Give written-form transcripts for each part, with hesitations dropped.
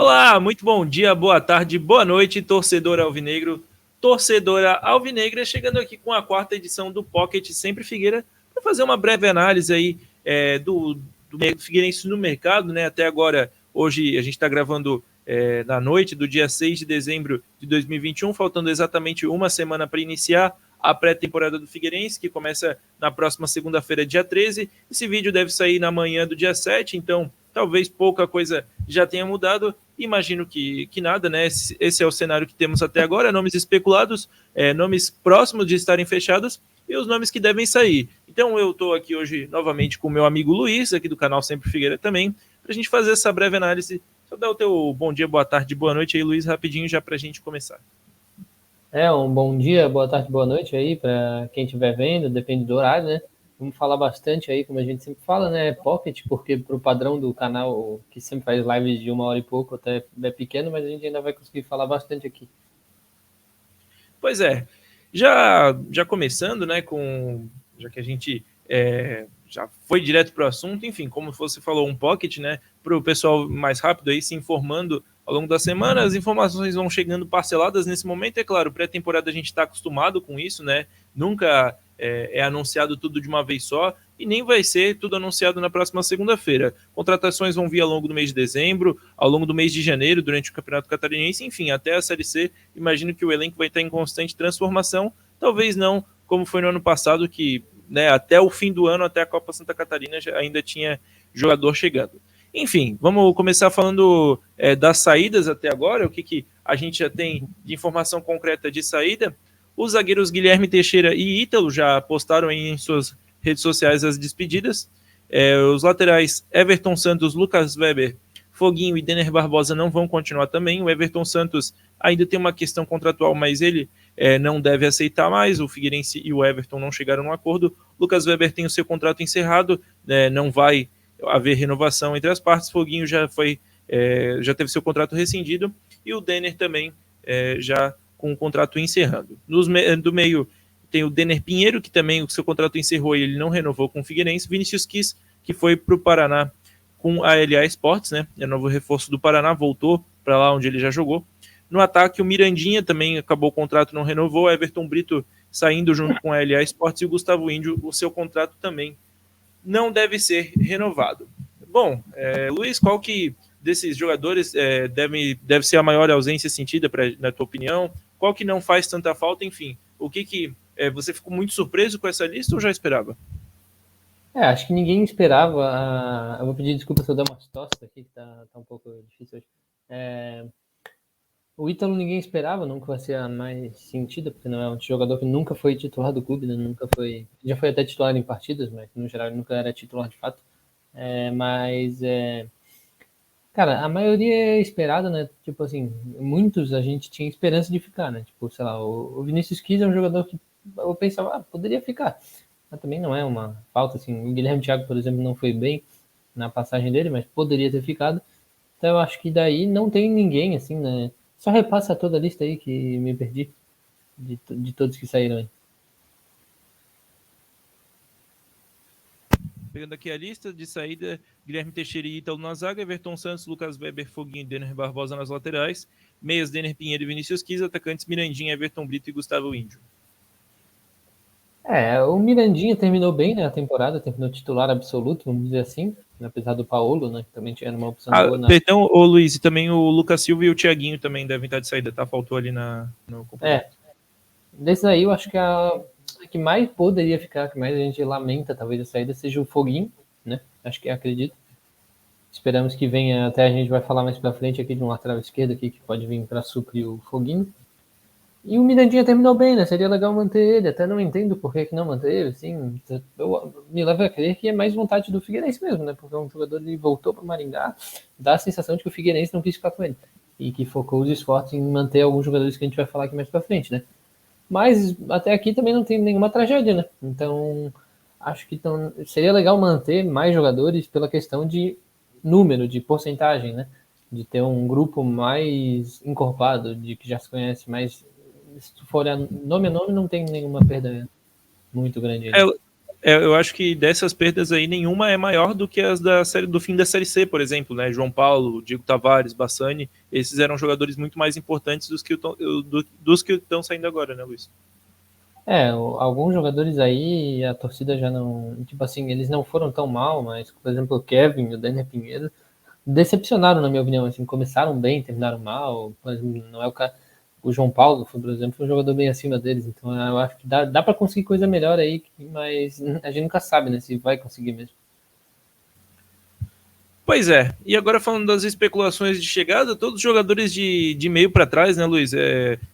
Olá, muito bom dia, boa tarde, boa noite, torcedor alvinegro, torcedora alvinegra, chegando aqui com a quarta edição do Pocket Sempre Figueira, para fazer uma breve análise aí do Figueirense no mercado, né? Até agora, hoje a gente está gravando na noite do dia 6 de dezembro de 2021, faltando exatamente uma semana para iniciar a pré-temporada do Figueirense, que começa na próxima segunda-feira, dia 13. Esse vídeo deve sair na manhã do dia 7, então talvez pouca coisa já tenha mudado. Imagino que nada, né? Esse é o cenário que temos até agora, nomes especulados, nomes próximos de estarem fechados e os nomes que devem sair. Então eu estou aqui hoje novamente com o meu amigo Luiz, aqui do canal Sempre Figueira também, para a gente fazer essa breve análise. Só dá o teu bom dia, boa tarde, boa noite aí, Luiz, rapidinho já para a gente começar. Um bom dia, boa tarde, boa noite aí para quem estiver vendo, depende do horário, né? Vamos falar bastante aí, como a gente sempre fala, né? Pocket, porque pro padrão do canal, que sempre faz lives de 1 hora e pouco, até é pequeno, mas a gente ainda vai conseguir falar bastante aqui. Pois é, já começando, né, já que a gente já foi direto para o assunto, enfim, como você falou, um pocket, né, para o pessoal mais rápido aí se informando ao longo da semana, as informações vão chegando parceladas nesse momento, é claro, pré-temporada a gente está acostumado com isso, né, nunca é anunciado tudo de uma vez só, e nem vai ser tudo anunciado na próxima segunda-feira. Contratações vão vir ao longo do mês de dezembro, ao longo do mês de janeiro, durante o Campeonato Catarinense, enfim, até a Série C. Imagino que o elenco vai estar em constante transformação, talvez não como foi no ano passado, que, né, até o fim do ano, até a Copa Santa Catarina, ainda tinha jogador chegando. Enfim, vamos começar falando das saídas até agora, o que a gente já tem de informação concreta de saída. Os zagueiros Guilherme Teixeira e Ítalo já postaram aí em suas redes sociais as despedidas. Os laterais Everton Santos, Lucas Weber, Foguinho e Denner Barbosa não vão continuar também. O Everton Santos ainda tem uma questão contratual, mas ele não deve aceitar mais. O Figueirense e o Everton não chegaram no acordo. Lucas Weber tem o seu contrato encerrado, não vai haver renovação entre as partes. Foguinho já teve seu contrato rescindido e o Denner também já com o contrato encerrando. Do meio tem o Denner Pinheiro, que também o seu contrato encerrou e ele não renovou com o Figueirense. Vinícius Kiss, que foi para o Paraná com a LA Sports, né? É o novo reforço do Paraná, voltou para lá onde ele já jogou. No ataque, o Mirandinha também acabou o contrato, não renovou. Everton Brito saindo junto com a LA Sports e o Gustavo Índio, o seu contrato também não deve ser renovado. Bom, Luiz, qual que desses jogadores deve ser a maior ausência sentida, na tua opinião? Qual que não faz tanta falta? Enfim, o que você ficou muito surpreso com essa lista ou já esperava? Acho que ninguém esperava. Eu vou pedir desculpa se eu der uma tosse aqui, que tá um pouco difícil hoje. O Ítalo ninguém esperava, nunca vai ser a mais sentida, porque não é um jogador que nunca foi titular do clube, né? Nunca foi. Já foi até titular em partidas, mas no geral ele nunca era titular de fato. Cara, a maioria é esperada, né? Tipo assim, muitos a gente tinha esperança de ficar, né? Tipo, sei lá, o Vinícius Kiss é um jogador que eu pensava, poderia ficar. Mas também não é uma falta, assim. O Guilherme Thiago, por exemplo, não foi bem na passagem dele, mas poderia ter ficado. Então eu acho que daí não tem ninguém, assim, né? Só repassa toda a lista aí que me perdi de todos que saíram aí. Pegando aqui a lista de saída, Guilherme Teixeira e Ítalo na zaga, Everton Santos, Lucas Weber, Foguinho e Denner Barbosa nas laterais, meias Denner Pinheiro e Vinícius Kiss, atacantes Mirandinha, Everton Brito e Gustavo Índio. O Mirandinha terminou bem, né, a temporada, terminou titular absoluto, vamos dizer assim, apesar do Paulo, né, que também tinha uma opção boa. Perdão, ô Luiz, e também o Lucas Silva e o Thiaguinho também devem estar de saída, tá? Faltou ali no complemento. Desses aí eu acho que a que mais poderia ficar, que mais a gente lamenta talvez a saída, seja o Foguinho, né, acho que acredito. Esperamos que venha, até a gente vai falar mais pra frente aqui de um lateral esquerdo aqui, que pode vir para suprir o Foguinho. E o Mirandinha terminou bem, né? Seria legal manter ele. Até não entendo por que não manter ele, assim. Me leva a crer que é mais vontade do Figueirense mesmo, né? Porque um jogador ele voltou para Maringá, dá a sensação de que o Figueirense não quis ficar com ele. E que focou os esforços em manter alguns jogadores que a gente vai falar aqui mais pra frente, né? Mas até aqui também não tem nenhuma tragédia, né? Então, acho que seria legal manter mais jogadores pela questão de número, de porcentagem, né? De ter um grupo mais encorpado, de que já se conhece mais. Se for nome a nome, não tem nenhuma perda muito grande aí. Eu acho que dessas perdas aí, nenhuma é maior do que as do fim da Série C, por exemplo, né? João Paulo, Diego Tavares, Bassani, esses eram jogadores muito mais importantes dos que estão saindo agora, né, Luiz? Alguns jogadores aí, a torcida já não. Tipo assim, eles não foram tão mal, mas, por exemplo, o Kevin, o Daniel Pinheiro, decepcionaram, na minha opinião. Assim, começaram bem, terminaram mal. Mas não é o caso. O João Paulo, por exemplo, foi um jogador bem acima deles. Então eu acho que dá para conseguir coisa melhor aí, mas a gente nunca sabe, né? Se vai conseguir mesmo. Pois é, e agora falando das especulações de chegada, todos os jogadores de meio para trás, né, Luiz?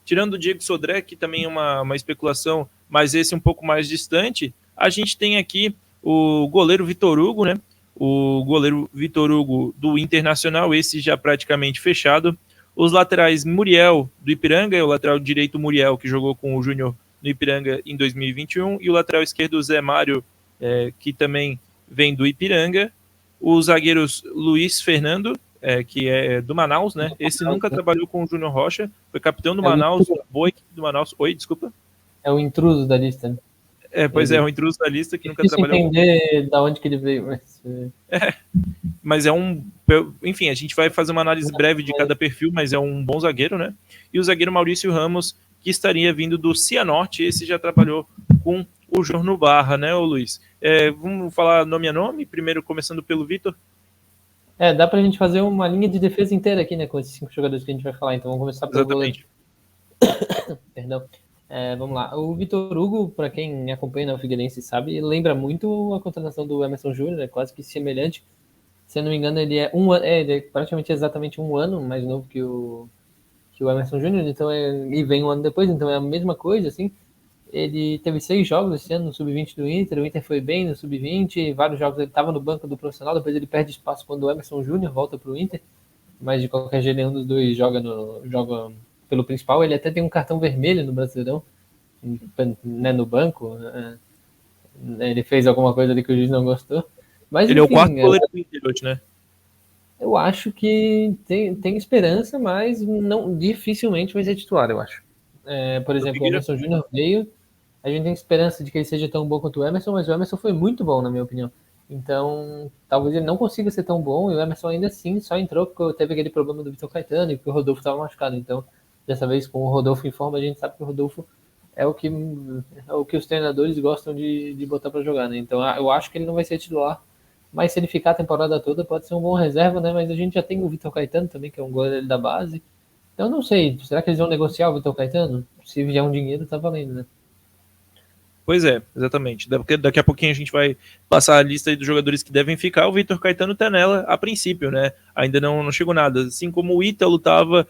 Tirando o Diego Sodré, que também é uma especulação, mas esse um pouco mais distante, a gente tem aqui o goleiro Vitor Hugo, né? O goleiro Vitor Hugo do Internacional, esse já praticamente fechado. Os laterais Muriel do Ipiranga, o lateral direito Muriel, que jogou com o Júnior no Ipiranga em 2021, e o lateral esquerdo Zé Mário, que também vem do Ipiranga. Os zagueiros Luiz Fernando, que é do Manaus, né? Esse nunca trabalhou com o Júnior Rocha, foi capitão do Manaus, boa equipe do Manaus. Oi, desculpa. É o intruso da lista, né? Pois é um intruso da lista que nunca trabalhou. Entender da onde que ele veio, mas enfim, a gente vai fazer uma análise breve de cada perfil, mas é um bom zagueiro, né? E o zagueiro Maurício Ramos, que estaria vindo do Cianorte, esse já trabalhou com o Jorno Barra, né, ô Luiz? Vamos falar nome a nome, primeiro começando pelo Vitor. Dá pra gente fazer uma linha de defesa inteira aqui, né, com esses 5 jogadores que a gente vai falar, então vamos começar pelo goleiro. Perdão. Vamos lá. O Vitor Hugo, para quem acompanha o Figueirense sabe, lembra muito a contratação do Emerson Júnior, é quase que semelhante. Se eu não me engano, ele é praticamente exatamente um ano mais novo que o Emerson Júnior, então e vem um ano depois, então é a mesma coisa, assim. Ele teve 6 jogos esse ano no Sub-20 do Inter, o Inter foi bem no Sub-20, vários jogos ele estava no banco do profissional, depois ele perde espaço quando o Emerson Júnior volta para o Inter, mas de qualquer jeito nenhum dos dois joga pelo principal. Ele até tem um cartão vermelho no Brasileirão, né, no banco. Ele fez alguma coisa ali que o juiz não gostou. Mas, ele enfim, é o quarto goleiro do Inter hoje, né? Eu acho que tem esperança, mas não dificilmente vai ser titular, eu acho. Por exemplo, o Emerson Júnior veio, a gente tem esperança de que ele seja tão bom quanto o Emerson, mas o Emerson foi muito bom, na minha opinião. Então, talvez ele não consiga ser tão bom, e o Emerson ainda assim só entrou porque teve aquele problema do Vitor Caetano e porque o Rodolfo estava machucado. Então, dessa vez, com o Rodolfo em forma, a gente sabe que o Rodolfo é o que os treinadores gostam de botar para jogar, né? Então, eu acho que ele não vai ser titular, mas se ele ficar a temporada toda, pode ser um bom reserva, né? Mas a gente já tem o Vitor Caetano também, que é um goleiro da base. Então, não sei, será que eles vão negociar o Vitor Caetano? Se vier um dinheiro, tá valendo, né? Pois é, exatamente. Daqui a pouquinho a gente vai passar a lista aí dos jogadores que devem ficar. O Vitor Caetano tá nela a princípio, né? Ainda não chegou nada. Assim como o Ítalo estava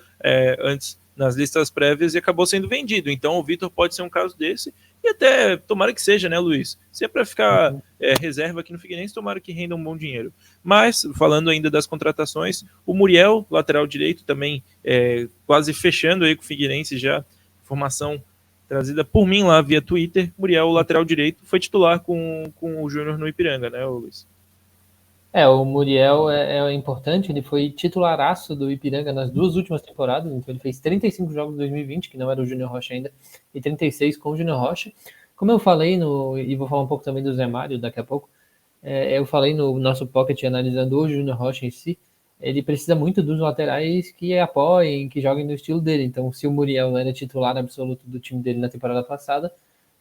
antes nas listas prévias e acabou sendo vendido. Então o Vitor pode ser um caso desse. E até, tomara que seja, né, Luiz? Se é para ficar reserva aqui no Figueirense, tomara que renda um bom dinheiro. Mas, falando ainda das contratações, o Muriel, lateral direito, também quase fechando aí com o Figueirense já. Formação trazida por mim lá via Twitter. Muriel, o lateral direito, foi titular com o Júnior no Ipiranga, né, Luiz? O Muriel é importante, ele foi titularaço do Ipiranga nas 2 últimas temporadas, então ele fez 35 jogos em 2020, que não era o Júnior Rocha ainda, e 36 com o Júnior Rocha. Como eu falei, e vou falar um pouco também do Zé Mário daqui a pouco, eu falei no nosso pocket analisando o Júnior Rocha em si, ele precisa muito dos laterais que apoiem, que joguem no estilo dele. Então, se o Muriel era titular absoluto do time dele na temporada passada,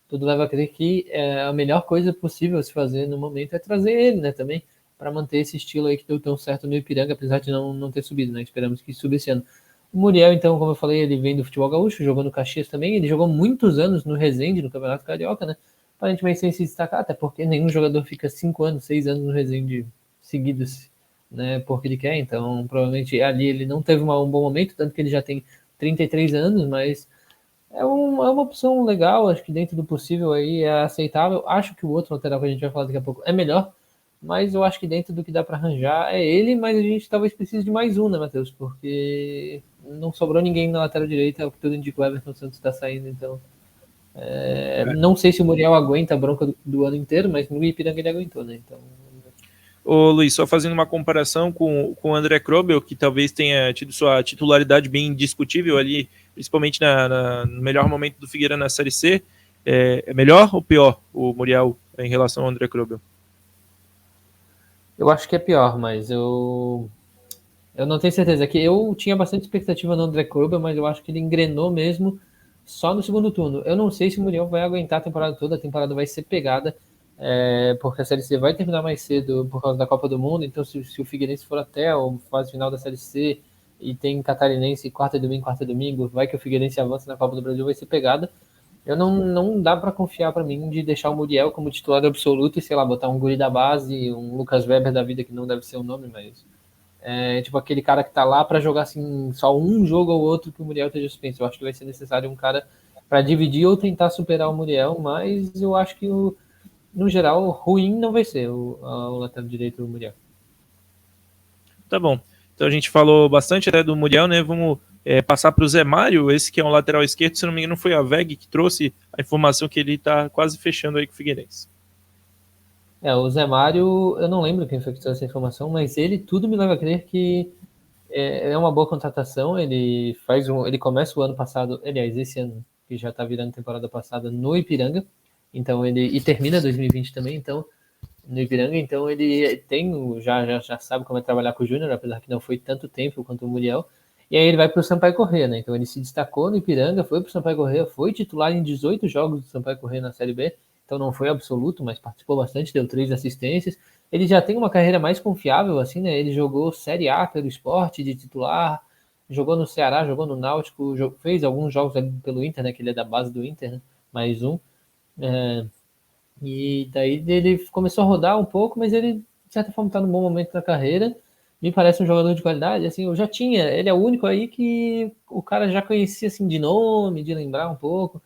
tudo leva a crer que a melhor coisa possível a se fazer no momento é trazer ele, né, também, para manter esse estilo aí que deu tão certo no Ipiranga, apesar de não ter subido, né? Esperamos que suba esse ano. O Muriel, então, como eu falei, ele vem do futebol gaúcho, jogou no Caxias também, ele jogou muitos anos no Resende, no Campeonato Carioca, né? Aparentemente sem se destacar, até porque nenhum jogador fica 5 anos, 6 anos no Resende seguidos, né? Porque ele quer, então provavelmente ali ele não teve um bom momento, tanto que ele já tem 33 anos, mas é uma opção legal, acho que dentro do possível aí é aceitável. Acho que o outro lateral que a gente vai falar daqui a pouco é melhor, mas eu acho que dentro do que dá para arranjar é ele, mas a gente talvez precise de mais um, né, Matheus? Porque não sobrou ninguém na lateral direita, o que tudo indica o Everton Santos está saindo, então não sei se o Muriel aguenta a bronca do ano inteiro, mas no Ipiranga ele aguentou, né? Então... Ô Luiz, só fazendo uma comparação com o André Krobel, que talvez tenha tido sua titularidade bem indiscutível ali, principalmente no melhor momento do Figueira na Série C, é melhor ou pior o Muriel em relação ao André Krobel? Eu acho que é pior, mas eu não tenho certeza. Que eu tinha bastante expectativa no André Krubel, mas eu acho que ele engrenou mesmo só no segundo turno. Eu não sei se o Muriel vai aguentar a temporada toda, a temporada vai ser pegada, porque a Série C vai terminar mais cedo por causa da Copa do Mundo, então se o Figueirense for até a fase final da Série C e tem Catarinense quarta e domingo, vai que o Figueirense avança na Copa do Brasil, vai ser pegada. Eu não dá para confiar para mim de deixar o Muriel como titular absoluto e, sei lá, botar um guri da base, um Lucas Weber da vida, que não deve ser o nome, mas tipo aquele cara que tá lá para jogar assim, só um jogo ou outro que o Muriel esteja suspenso. Eu acho que vai ser necessário um cara para dividir ou tentar superar o Muriel, mas eu acho que no geral ruim não vai ser o lateral direito do Muriel. Tá bom. Então a gente falou bastante até do Muriel, né? Vamos passar para o Zé Mário, esse que é um lateral esquerdo, se não me engano foi a VEG que trouxe a informação que ele tá quase fechando aí com o Figueirense. O Zé Mário, eu não lembro quem foi que trouxe essa informação, mas ele tudo me leva a crer que é uma boa contratação. Ele começa o ano passado, aliás, esse ano, que já tá virando temporada passada, no Ipiranga. Então e termina 2020 também, então no Ipiranga, então ele já sabe como é trabalhar com o Júnior, apesar que não foi tanto tempo quanto o Muriel. E aí ele vai para o Sampaio Corrêa, né? Então ele se destacou no Ipiranga, foi para o Sampaio Corrêa, foi titular em 18 jogos do Sampaio Corrêa na Série B, então não foi absoluto, mas participou bastante, deu 3 assistências. Ele já tem uma carreira mais confiável, assim, né? Ele jogou Série A pelo Sport de titular, jogou no Ceará, jogou no Náutico, fez alguns jogos ali pelo Inter, né? Que ele é da base do Inter, né? Mais um. E daí ele começou a rodar um pouco, mas ele, de certa forma, está num bom momento da carreira. Me parece um jogador de qualidade. Assim, eu já tinha, ele é o único aí que o cara já conhecia assim de nome, de lembrar um pouco.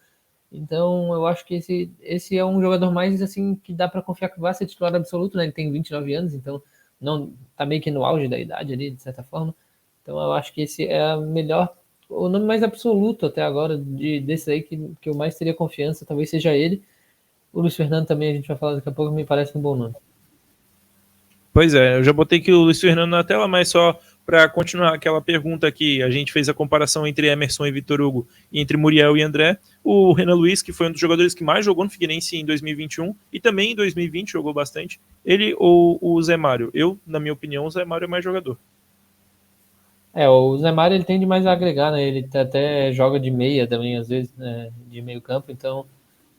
Então, eu acho que esse é um jogador mais assim que dá para confiar que vai ser titular absoluto, né? Ele tem 29 anos, então não tá meio que no auge da idade ali, de certa forma. Então, eu acho que esse é a melhor, o nome mais absoluto até agora desse aí que eu mais teria confiança, talvez seja ele. O Luiz Fernando também, a gente vai falar daqui a pouco, me parece um bom nome. Pois é, eu já botei aqui o Luiz Fernando na tela, mas só para continuar aquela pergunta que a gente fez a comparação entre Emerson e Vitor Hugo, e entre Muriel e André, o Renan Luiz, que foi um dos jogadores que mais jogou no Figueirense em 2021 e também em 2020 jogou bastante, ele ou o Zé Mário? Eu, na minha opinião, o Zé Mário é mais jogador. O Zé Mário ele tende mais a agregar, né? Ele até joga de meia também, às vezes, né? De meio campo, então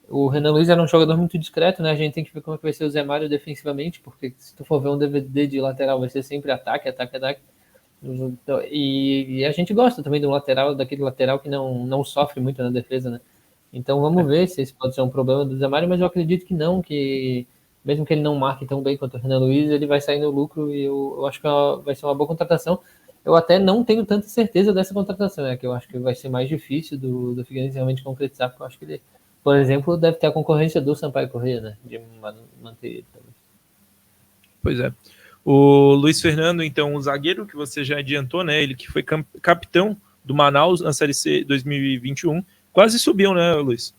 o Renan Luiz era um jogador muito discreto, né? A gente tem que ver como é que vai ser o Zé Mário defensivamente, porque se tu for ver um DVD de lateral, vai ser sempre ataque, ataque, ataque. E a gente gosta também do lateral, daquele lateral que não sofre muito na defesa, né? Então vamos ver se esse pode ser um problema do Zé Mário, mas eu acredito que não, que mesmo que ele não marque tão bem quanto o Renan Luiz, ele vai sair no lucro e eu acho que vai ser uma boa contratação. Eu até não tenho tanta certeza dessa contratação, que eu acho que vai ser mais difícil do Figueirense realmente concretizar, porque eu acho que ele, por exemplo, deve ter a concorrência do Sampaio Corrêa, né? De manter ele também. Pois é. O Luiz Fernando, então, o zagueiro que você já adiantou, né? Ele que foi capitão do Manaus na Série C 2021. Quase subiu, né, Luiz?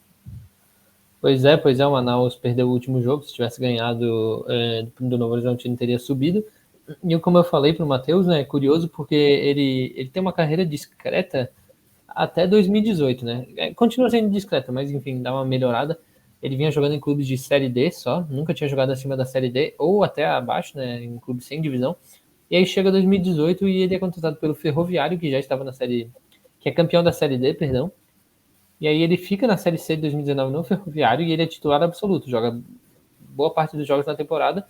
Pois é, o Manaus perdeu o último jogo. Se tivesse ganhado do Novo Horizontino, teria subido. E como eu falei para o Matheus, né, é curioso porque ele tem uma carreira discreta até 2018, né? Continua sendo discreta, mas enfim, dá uma melhorada. Ele vinha jogando em clubes de Série D só, nunca tinha jogado acima da Série D ou até abaixo, né, em clubes sem divisão. E aí chega 2018 e ele é contratado pelo Ferroviário, que já estava na Série, que é campeão da Série D, perdão. E aí ele fica na Série C de 2019 no Ferroviário e ele é titular absoluto, joga boa parte dos jogos na temporada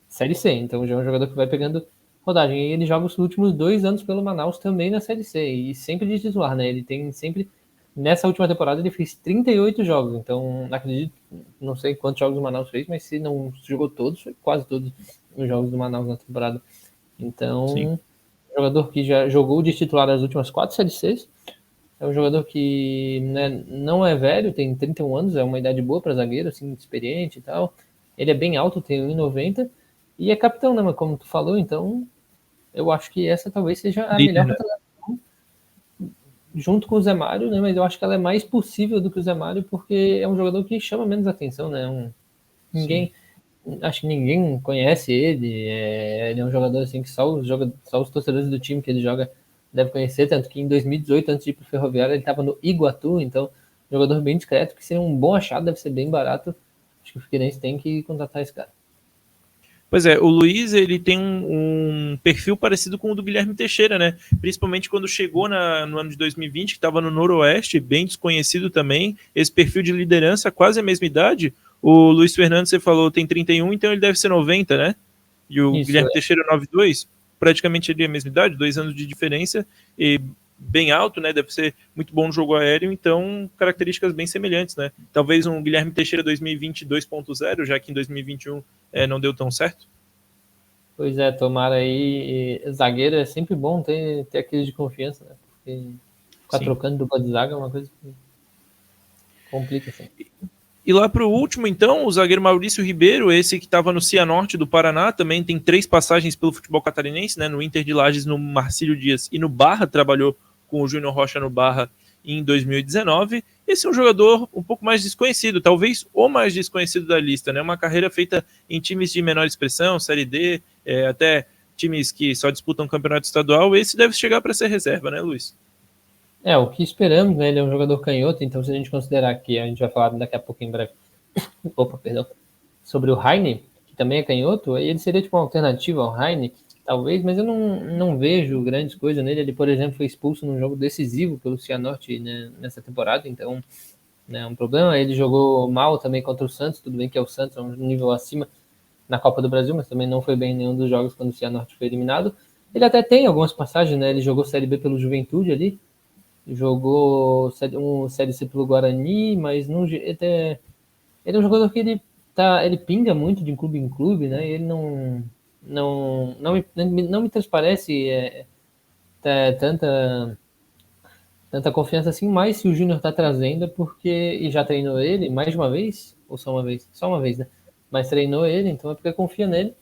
Série C, então já é um jogador que vai pegando rodagem. E ele joga os últimos 2 anos pelo Manaus também na Série C, e sempre de titular, né? Ele tem sempre. Nessa última temporada ele fez 38 jogos, então acredito, não sei quantos jogos o Manaus fez, mas se não jogou todos, foi quase todos os jogos do Manaus na temporada. Então, Sim. Jogador que já jogou de titular as últimas 4 Série Cs, é um jogador que, né, não é velho, tem 31 anos, é uma idade boa para zagueiro, assim, experiente e tal. Ele é bem alto, tem 1,90 e é capitão, né? Mas como tu falou, então eu acho que essa talvez seja a melhor contratação junto com o Zé Mário, né? Mas eu acho que ela é mais possível do que o Zé Mário porque é um jogador que chama menos atenção, né? Ninguém, acho que ninguém conhece ele. Ele é um jogador assim que só os torcedores do time que ele joga devem conhecer, tanto que em 2018, antes de ir pro Ferroviário, ele estava no Iguatu, então jogador bem discreto, que seria um bom achado, deve ser bem barato. Acho que o Figueirense tem que contratar esse cara. Pois é, o Luiz, ele tem um perfil parecido com o do Guilherme Teixeira, né? Principalmente quando chegou no ano de 2020, que estava no Noroeste, bem desconhecido também. Esse perfil de liderança, quase a mesma idade. O Luiz Fernando, você falou, tem 31, então ele deve ser 90, né? E o Isso, Guilherme Teixeira, 92, praticamente ali a mesma idade, 2 anos de diferença, e bem alto, né? Deve ser muito bom no jogo aéreo, então características bem semelhantes, né? Talvez um Guilherme Teixeira 2020 2.0, já que em 2021 não deu tão certo. Pois é, tomara aí. Zagueiro é sempre bom ter aquele de confiança, né? Porque ficar Sim. trocando dupla de zaga é uma coisa que complica, assim. E lá para o último, então, o zagueiro Maurício Ribeiro, esse que estava no Cianorte do Paraná, também tem 3 passagens pelo futebol catarinense, né? No Inter de Lages, no Marcílio Dias e no Barra, trabalhou com o Júnior Rocha no Barra em 2019. Esse é um jogador um pouco mais desconhecido, talvez o mais desconhecido da lista, né? Uma carreira feita em times de menor expressão, Série D, até times que só disputam campeonato estadual. Esse deve chegar para ser reserva, né, Luiz? O que esperamos, né? Ele é um jogador canhoto, então se a gente considerar que a gente vai falar daqui a pouco em breve, sobre o Heine, que também é canhoto, ele seria tipo uma alternativa ao Heine, talvez, mas eu não vejo grandes coisas nele. Ele, por exemplo, foi expulso num jogo decisivo pelo Cianorte, né, nessa temporada, então né, é um problema. Ele jogou mal também contra o Santos, tudo bem que é o Santos, é um nível acima na Copa do Brasil, mas também não foi bem em nenhum dos jogos quando o Cianorte foi eliminado. Ele até tem algumas passagens, né? Ele jogou Série B pelo Juventude ali, jogou Série C pelo Guarani, mas não, ele é um jogador que ele pinga muito de clube em clube, né? E ele não me transparece tanta confiança assim, mas se o Júnior tá trazendo é porque, e já treinou ele mais de uma vez, ou só uma vez? Só uma vez, né? Mas treinou ele, então é porque confia nele.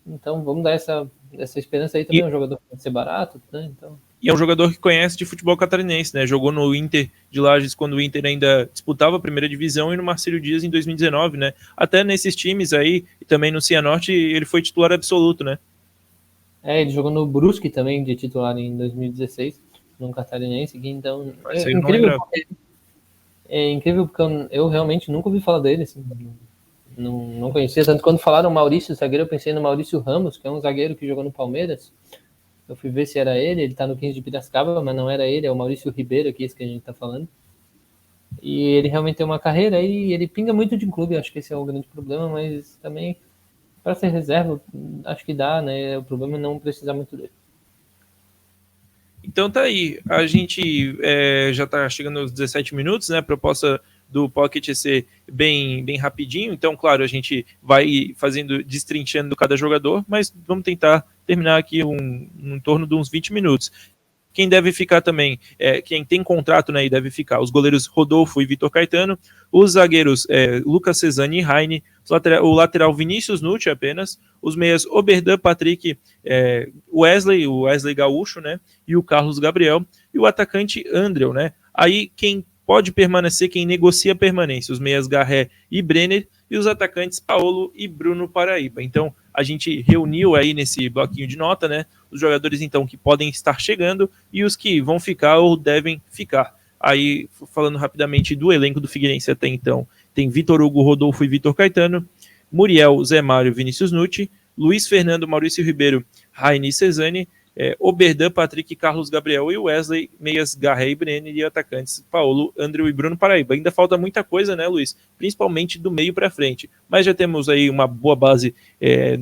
Então vamos dar essa esperança aí também, é um jogador que pode ser barato, né? Então... E é um jogador que conhece de futebol catarinense, né? Jogou no Inter de Lages quando o Inter ainda disputava a primeira divisão e no Marcílio Dias em 2019, né? Até nesses times aí, e também no Cianorte, ele foi titular absoluto, né? Ele jogou no Brusque também de titular em 2016, no Catarinense, então é incrível porque eu realmente nunca ouvi falar dele, assim, não conhecia, tanto quando falaram Maurício zagueiro, eu pensei no Maurício Ramos, que é um zagueiro que jogou no Palmeiras. Eu fui ver se era ele tá no 15 de Piracicaba, mas não era ele, é o Maurício Ribeiro, aqui, esse que a gente tá falando. E ele realmente tem uma carreira e ele pinga muito de clube, acho que esse é o grande problema, mas também para ser reserva, acho que dá, né? O problema é não precisar muito dele. Então tá aí, a gente já tá chegando aos 17 minutos, né? A proposta do Pocket é ser bem rapidinho, então, claro, a gente vai fazendo, destrinchando cada jogador, mas vamos tentar terminar aqui em torno de uns 20 minutos. Quem deve ficar também, quem tem contrato, né, e deve ficar, os goleiros Rodolfo e Vitor Caetano, os zagueiros Lucas Cesani e Heine, o lateral Vinícius Nucci apenas, os meias Oberdan, Patrick, o Wesley Gaúcho, né, e o Carlos Gabriel, e o atacante Andreu, né. Aí quem pode permanecer, quem negocia a permanência, os meias Garré e Brenner, e os atacantes Paulo e Bruno Paraíba. Então, a gente reuniu aí nesse bloquinho de nota, né, os jogadores então que podem estar chegando e os que vão ficar ou devem ficar. Aí, falando rapidamente do elenco do Figueirense até então, tem Vitor Hugo, Rodolfo e Vitor Caetano, Muriel, Zé Mário, Vinícius Nucci, Luiz Fernando, Maurício Ribeiro, Raini Cesani, Oberdan, Patrick, Carlos Gabriel e Wesley, meias Garré e Brenner, e atacantes Paulo, Andrew e Bruno Paraíba. Ainda falta muita coisa, né, Luiz? Principalmente do meio para frente. Mas já temos aí uma boa base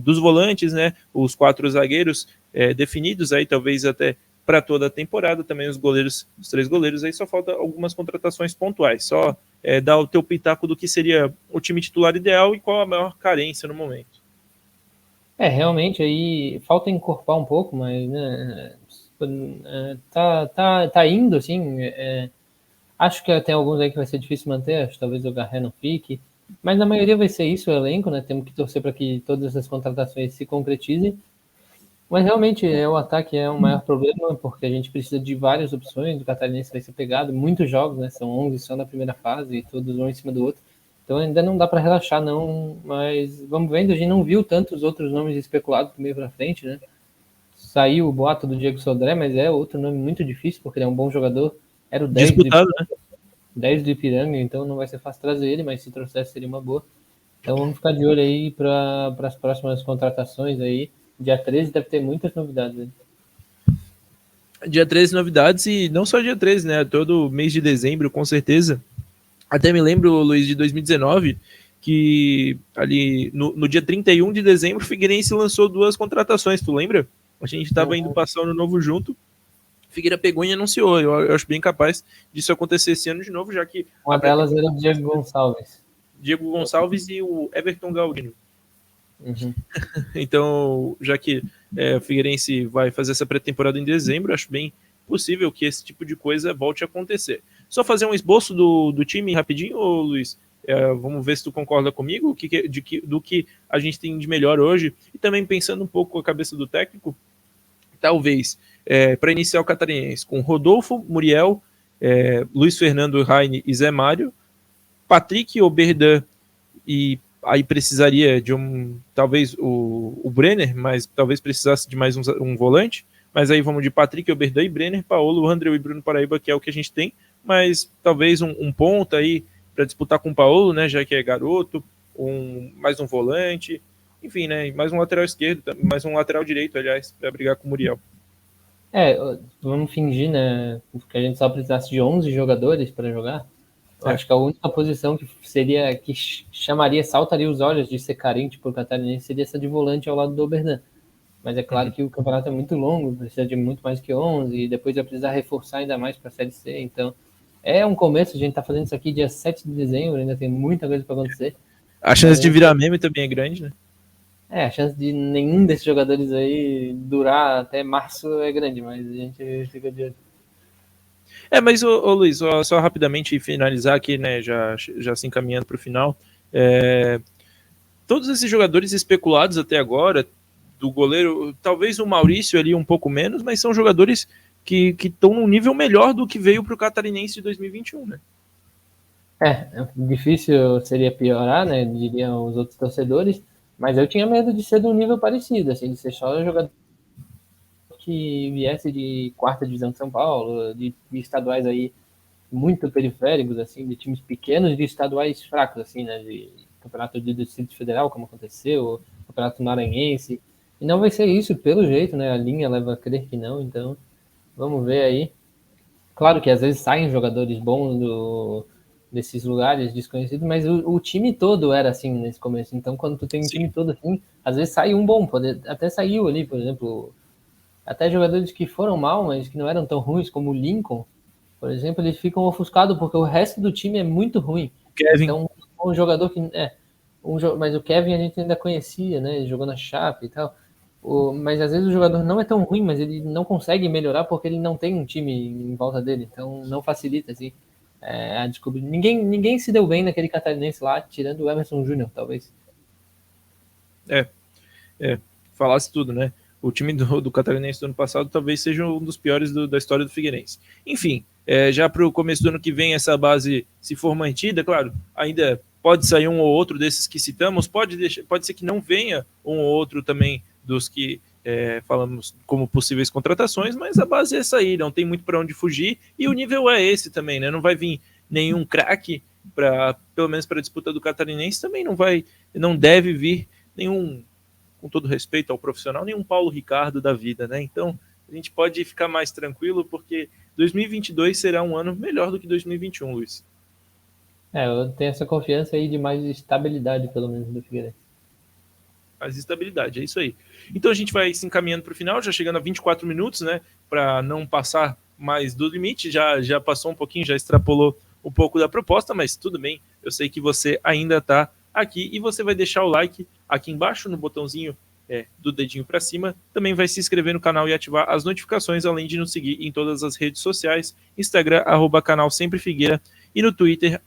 dos volantes, né? Os 4 zagueiros definidos aí, talvez até para toda a temporada. Também os goleiros, os 3 goleiros, aí só falta algumas contratações pontuais. Só dar o teu pitaco do que seria o time titular ideal e qual a maior carência no momento. Realmente aí falta encorpar um pouco, mas né, tá indo, assim. Acho que tem alguns aí que vai ser difícil manter, acho que talvez o Garré não fique, mas na maioria vai ser isso o elenco, né? Temos que torcer para que todas essas contratações se concretizem. Mas realmente o ataque é o maior problema, porque a gente precisa de várias opções. O Catarinense vai ser pegado, muitos jogos, né? São 11 só na primeira fase, e todos um em cima do outro. Então ainda não dá para relaxar, não. Mas vamos vendo, a gente não viu tantos outros nomes especulados do meio para frente, né? Saiu o boato do Diego Sodré, mas é outro nome muito difícil, porque ele é um bom jogador. Era o 10 disputado, né? 10 do Ipiranga, então não vai ser fácil trazer ele, mas se trouxesse seria uma boa. Então vamos ficar de olho aí para as próximas contratações aí. Dia 13 deve ter muitas novidades aí. Dia 13, novidades, e não só dia 13, né? Todo mês de dezembro, com certeza. Até me lembro, Luiz, de 2019, que ali no dia 31 de dezembro, o Figueirense lançou 2 contratações, tu lembra? A gente estava indo passar o ano novo junto, Figueira pegou e anunciou. Eu acho bem capaz disso acontecer esse ano de novo, já que uma delas era o Diego Gonçalves. Diego Gonçalves e o Everton Galdino. Uhum. Então, já que o Figueirense vai fazer essa pré-temporada em dezembro, acho bem possível que esse tipo de coisa volte a acontecer. Só fazer um esboço do time rapidinho, Luiz. Vamos ver se tu concorda comigo do que a gente tem de melhor hoje. E também pensando um pouco com a cabeça do técnico, talvez, para iniciar o Catarinense, com Rodolfo, Muriel, Luiz Fernando, Raine e Zé Mário, Patrick, Oberdan, e aí precisaria de talvez o Brenner, mas talvez precisasse de mais um volante, mas aí vamos de Patrick, Oberdan e Brenner, Paulo, André e Bruno Paraíba, que é o que a gente tem, mas talvez um ponta aí para disputar com o Paulo, né, já que é garoto, mais um volante, enfim, né, mais um lateral esquerdo, mais um lateral direito, aliás, para brigar com o Muriel. Vamos fingir, né, que a gente só precisasse de 11 jogadores para jogar. Eu acho que a única posição que saltaria os olhos de ser carente por Catarinense seria essa de volante ao lado do Oberdan. Mas é claro que o campeonato é muito longo, precisa de muito mais que 11, e depois vai precisar reforçar ainda mais para a Série C. Então, é um começo, a gente está fazendo isso aqui dia 7 de dezembro, ainda tem muita coisa para acontecer. A chance de virar meme também é grande, né? A chance de nenhum desses jogadores aí durar até março é grande, mas a gente fica de olho. Mas, Luiz, só rapidamente finalizar aqui, né, já se encaminhando para o final, todos esses jogadores especulados até agora, do goleiro, talvez o Maurício ali um pouco menos, mas são jogadores que estão num nível melhor do que veio para o Catarinense de 2021, né? Difícil seria piorar, né, diriam os outros torcedores, mas eu tinha medo de ser de um nível parecido, assim, de ser só um jogador que viesse de quarta divisão de São Paulo, de estaduais aí muito periféricos, assim, de times pequenos, de estaduais fracos, assim, né, de campeonato de Distrito Federal, como aconteceu, campeonato maranhense, e não vai ser isso, pelo jeito, né, a linha leva a crer que não, então vamos ver aí. Claro que às vezes saem jogadores bons desses lugares desconhecidos, mas o time todo era assim nesse começo, então quando tu tem um time todo assim, às vezes sai um bom, até saiu ali, por exemplo, até jogadores que foram mal, mas que não eram tão ruins, como o Lincoln, por exemplo, eles ficam ofuscados porque o resto do time é muito ruim. Kevin. Então, um jogador que mas o Kevin a gente ainda conhecia, né? Ele jogou na Chape e tal. Mas às vezes o jogador não é tão ruim, mas ele não consegue melhorar porque ele não tem um time em volta dele. Então não facilita assim a descobrir. Ninguém se deu bem naquele catarinense lá, tirando o Emerson Júnior, talvez. Falasse tudo, né? O time do Catarinense do ano passado talvez seja um dos piores da história do Figueirense. Enfim, já para o começo do ano que vem essa base se for mantida, claro, ainda pode sair um ou outro desses que citamos, pode ser que não venha um ou outro também dos que falamos como possíveis contratações, mas a base é essa aí, não tem muito para onde fugir, e o nível é esse também, né? Não vai vir nenhum craque, pelo menos para a disputa do Catarinense, também não deve vir nenhum, com todo respeito ao profissional, nenhum Paulo Ricardo da vida, né? Então, a gente pode ficar mais tranquilo, porque 2022 será um ano melhor do que 2021, Luiz. Eu tenho essa confiança aí de mais estabilidade, pelo menos, do Figueirense. Mais estabilidade, é isso aí. Então a gente vai se encaminhando para o final, já chegando a 24 minutos, né? Para não passar mais do limite, já passou um pouquinho, já extrapolou um pouco da proposta, mas tudo bem, eu sei que você ainda está aqui e você vai deixar o like aqui embaixo no botãozinho do dedinho para cima, também vai se inscrever no canal e ativar as notificações, além de nos seguir em todas as redes sociais, Instagram, @canal Sempre Figueira, e no Twitter,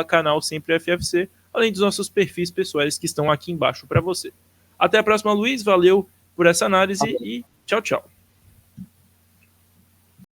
@canal Sempre FFC, além dos nossos perfis pessoais que estão aqui embaixo para você. Até a próxima, Luiz, valeu por essa análise e tchau, tchau.